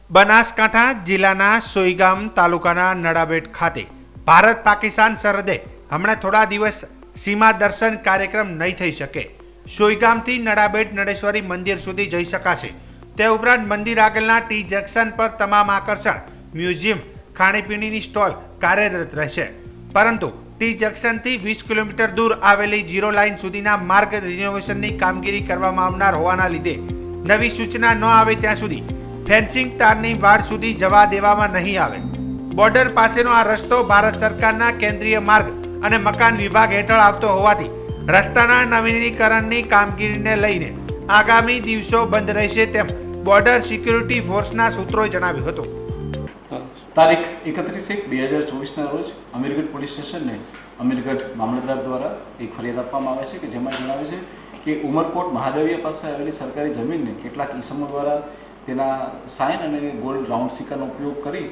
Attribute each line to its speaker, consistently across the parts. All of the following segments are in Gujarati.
Speaker 1: બનાસકાંઠા જિલ્લાના સોઈગામ તાલુકાના નડાબેટ ખાતે ભારત પાકિસ્તાન સરહદે હમણાં થોડા દિવસ સીમા દર્શન કાર્યક્રમ નહીં થઈ શકે। સોઈગામથી નડાબેટ નડેશ્વરી મંદિર સુધી જઈ શકાશે। તે ઉપરાંત મંદિર આગળના ટી જંકશન પર તમામ આકર્ષણ, મ્યુઝિયમ, ખાણીપીણીની સ્ટોલ કાર્યરત રહેશે, પરંતુ ટી જંકશનથી 20 કિલોમીટર દૂર આવેલી ઝીરો લાઇન સુધીના માર્ગ રિનોવેશનની કામગીરી કરવામાં આવનાર હોવાના લીધે નવી સૂચના ન આવે ત્યાં સુધી ફેન્સિંગ તારની વાડ સુધી જવા દેવામાં નહીં આવે। બોર્ડર પાસેનો આ રસ્તો ભારત સરકારના કેન્દ્રીય માર્ગ અને મકાન વિભાગ હેઠળ આવતો હોવાથી રસ્તાના નવીનીકરણની કામગીરીને લઈને આગામી દિવસો બંધ રહેશે તેમ બોર્ડર સિક્યુરિટી ફોર્સના સૂત્રોએ જણાવ્યું હતું।
Speaker 2: તારીખ 31/1/2024ના રોજ અમીરગઢ પોલીસ સ્ટેશનને અમીરગઢ મામલતદાર દ્વારા એક ફરિયાદ આપવામાં આવે છે કે જેમાં જણાવે છે કે ઉમરકોટ મહાદેવીયા પાસે આવેલી સરકારી જમીનને કેટલાક ઈસમો દ્વારા તેના સાઇન અને ગોલ્ડ રાઉન્ડ સિક્કાનો ઉપયોગ કરી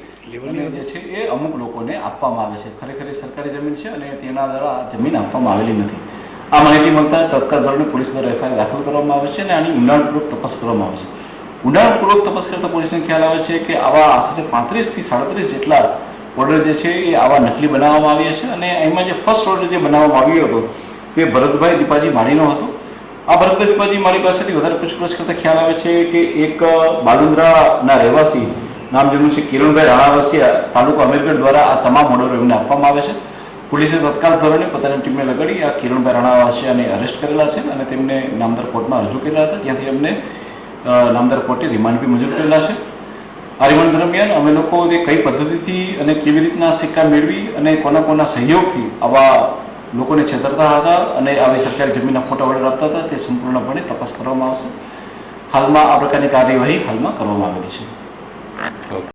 Speaker 2: અને જે છે એ અમુક લોકોને આપવામાં આવે છે। ખરેખર સરકારી જમીન છે અને તેના દ્વારા જમીન આપવામાં આવેલી નથી। આ માહિતી મળતા તત્કાળ ધોરણે પોલીસ દ્વારા એફઆઈઆર દાખલ કરવામાં આવે છે અને આની ઊંડાણપૂર્વક તપાસ કરવામાં આવે છે। ઊંડાણપૂર્વક તપાસ કરતા પોલીસને ખ્યાલ આવે છે કે આવા આશરે 35 થી 37 જેટલા ઓર્ડર જે છે એ આવા નકલી બનાવવામાં આવ્યા છે અને એમાં જે ફર્સ્ટ ઓર્ડર જે બનાવવામાં આવ્યો હતો તે ભરતભાઈ દીપાજી માળીનો હતો। આ ભરતભાઈ દીપાજી માળી પાસેથી વધારે પૂછપરછ કરતા ખ્યાલ આવે છે કે એક બાલુંદ્રાના રહેવાસી નામ જેનું છે કિરણભાઈ રાણાવાસિયા તાલુકા અમીરગઢ દ્વારા આ તમામ ઓર્ડરો એમને આપવામાં આવે છે। પોલીસે તત્કાળ ધોરણે પોતાની ટીમને લગાડી આ કિરણભાઈ રાણાવાસિયાને અરેસ્ટ કરેલા છે અને તેમને નામદાર કોર્ટમાં રજૂ કરેલા હતા, જ્યાંથી એમને નામદાર કોર્ટે રિમાન્ડ બી મંજૂર કરેલા છે। આ રિમાન્ડ દરમિયાન અમે લોકો કઈ પદ્ધતિથી અને કેવી રીતના સિક્કા મેળવી અને કોના સહયોગથી આવા લોકોને છેતરતા હતા અને આવી સરકારી જમીનના ખોટા ઓર્ડર આપતા હતા તે સંપૂર્ણપણે તપાસ કરવામાં આવશે। હાલમાં આ પ્રકારની કાર્યવાહી કરવામાં આવેલી છે।